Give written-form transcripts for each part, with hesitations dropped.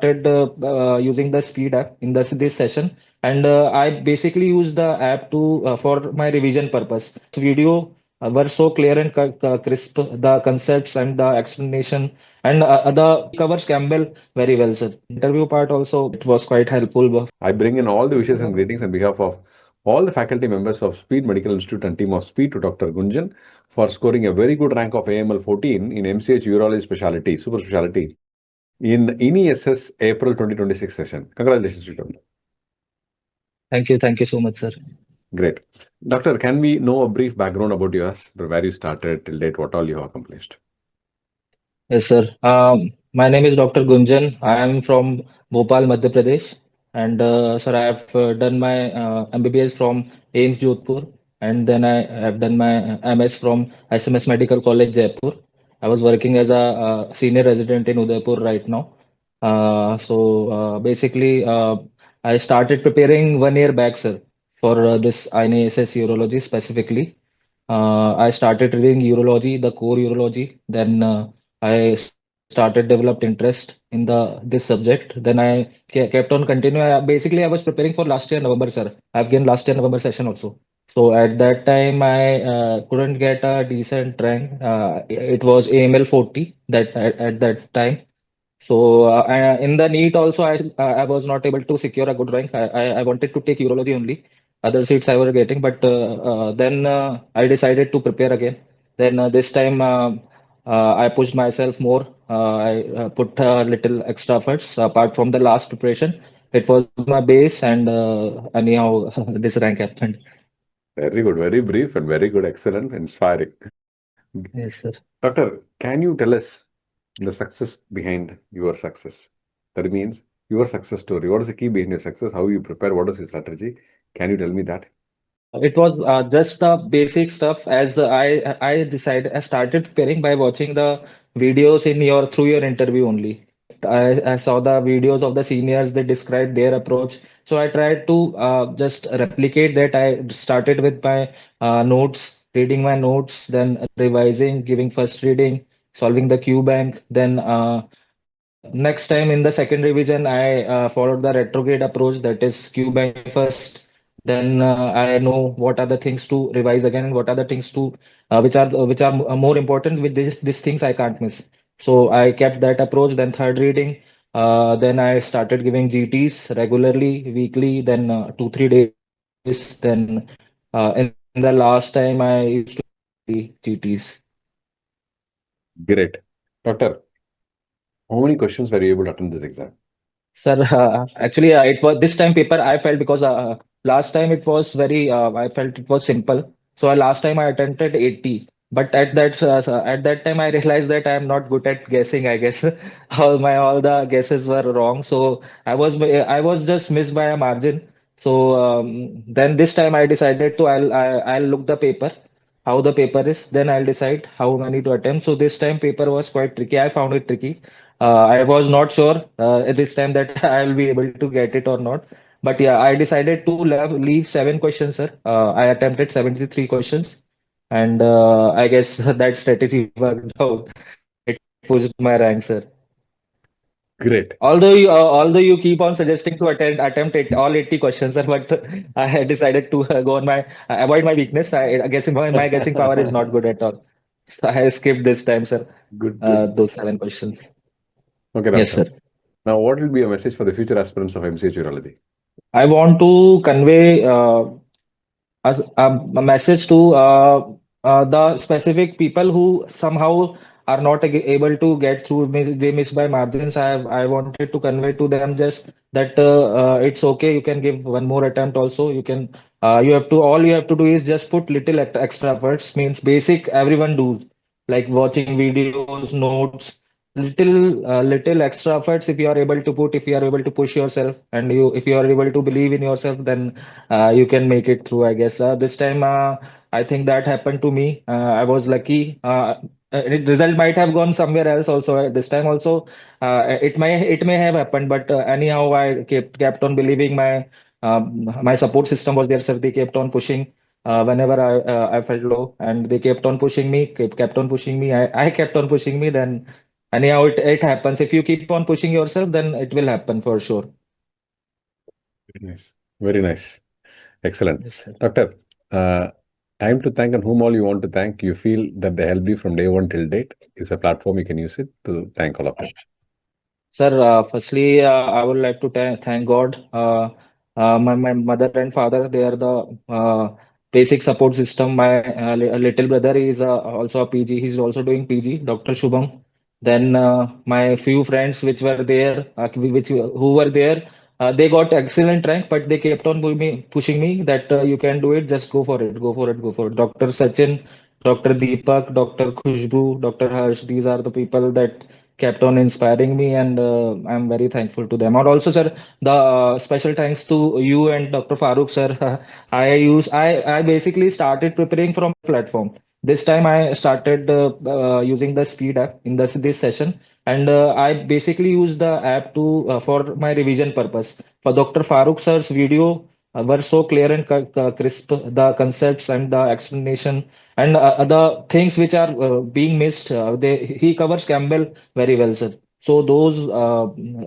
started using the Speed app in this session, and I basically used the app to for my revision purpose. Video were so clear and crisp, the concepts and the explanation, and the covers Campbell very well, sir. Interview part also it was quite helpful. I bring in all the wishes and greetings on behalf of all the faculty members of Speed Medical Institute and team of Speed to Dr. Gunjan for scoring a very good rank of AML 14 in MCH Urology Speciality, Super Speciality in NEES April 2026 session. Congratulations, Dr. Thank you so much, sir. Great. Doctor, can we know a brief background about yours, where you started till date, what all you have accomplished? Yes, sir. My name is Dr. Gunjan. I am from Bhopal, Madhya Pradesh. And sir, I have done my MBBS from AIMS Jodhpur. And then I have done my MS from SMS Medical College, Jaipur. I was working as a senior resident in Udaipur right now. Basically, I started preparing 1 year back, sir, for this INASS urology specifically. I started reading urology, the core urology. Then I started developed interest in this subject. Then I kept on continuing. Basically, I was preparing for last year November, sir. I've given last year November session also. So at that time, I couldn't get a decent rank. It was AML 40 that at that time. So in the NEET also, I was not able to secure a good rank. I wanted to take urology only. Other seats I were getting, but then I decided to prepare again. Then this time I pushed myself more. I put a little extra efforts apart from the last preparation. It was my base, and anyhow, this rank happened. Very good, very brief and very good, excellent, inspiring. Yes, sir. Doctor, can you tell us the success behind your success? That means your success story. What is the key behind your success? How you prepare? What is your strategy? Can you tell me that? It was just the basic stuff as I started preparing by watching the videos in your through your interview only. I saw the videos of the seniors, they described their approach. So I tried to just replicate that. I started with my notes, reading my notes, then revising, giving first reading, solving the QBank. Then next time in the second revision, I followed the retrograde approach, that is QBank first. Then I know what are the things to revise again and what are the things to which are more important. With these things I can't miss. So I kept that approach. Then third reading, then I started giving GTs regularly, weekly, then 2 3 days. Then in the last time I used to GTs. Great. Doctor, how many questions were you able to attend this exam? Sir, actually, it was this time paper I felt because last time it was very, I felt it was simple. So last time I attempted 80, but at that time I realized that I am not good at guessing, I guess. All the guesses were wrong. So I was just missed by a margin. So then this time I decided to I'll look the paper, how the paper is, then I'll decide how many to attempt. So this time paper was quite tricky. I found it tricky. I was not sure at this time that I'll be able to get it or not. But yeah, I decided to leave 7 questions, sir. I attempted 73 questions, and I guess that strategy worked out. It pushed my rank, sir. Great. Although you keep on suggesting to attempt it all 80 questions, sir, but I had decided to go on my avoid my weakness. I guess my guessing power is not good at all. So I skipped this time, sir. Good, good. Those 7 questions. Okay, Yes, doctor. sir. Now, what will be a message for the future aspirants of MCH Urology? I want to convey a message to the specific people who somehow are not able to get through. They miss by margins. I wanted to convey to them just that it's okay. You can give one more attempt also. You can. You have to. All you have to do is just put little extra efforts. Means basic everyone does, like watching videos, notes. Little extra efforts. If you are able to put, if you are able to push yourself, and if you are able to believe in yourself, then you can make it through, I guess. This time, I think that happened to me. I was lucky. Result might have gone somewhere else also. This time also, it may have happened, but anyhow, I kept on believing. My support system was there, sir. They kept on pushing. Whenever I felt low, and they kept on pushing me, kept on pushing me. I kept on pushing me. Then Anyhow, it happens. If you keep on pushing yourself, then it will happen for sure. Very nice. Very nice. Excellent. Yes, sir. Doctor, uh, time to thank and whom all you want to thank. You feel that they helped you from day one till date is a platform you can use it to thank all of them. Sir, firstly, I would like to thank God. My mother and father, they are the basic support system. My little brother is also a PG. He's also doing PG, Dr. Shubham. Then my few friends which were there, who were there, they got excellent rank, but they kept on pushing me that you can do it. Just go for it, go for it, go for it. Dr. Sachin, Dr. Deepak, Dr. Khushbu, Dr. Harsh. These are the people that kept on inspiring me, and I'm very thankful to them. And also, sir, the special thanks to you and Dr. Farooq, sir. I basically started preparing from platform. This time I started using the Speed app in this session, and I basically use the app to for my revision purpose. For Dr. Farooq sir's video were so clear and crisp, the concepts and the explanation and the things which are being missed. He covers Campbell very well, sir. So those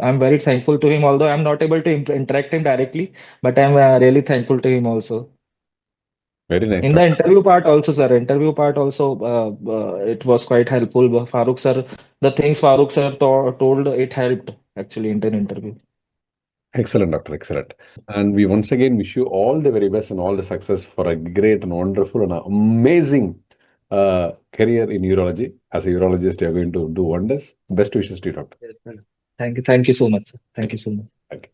I'm very thankful to him. Although I'm not able to interact him directly, but I'm really thankful to him also. Very nice, In the Doctor. interview part also, sir. Interview part also, it was quite helpful. Farooq sir, the things Farooq sir told, it helped actually in the interview. Excellent, Doctor. Excellent. And we once again wish you all the very best and all the success for a great and wonderful and amazing career in urology. As a urologist, you're going to do wonders. Best wishes to you, Doctor. Yes, sir. Thank you so much, sir. Thank Thank you you. so much. Thank you.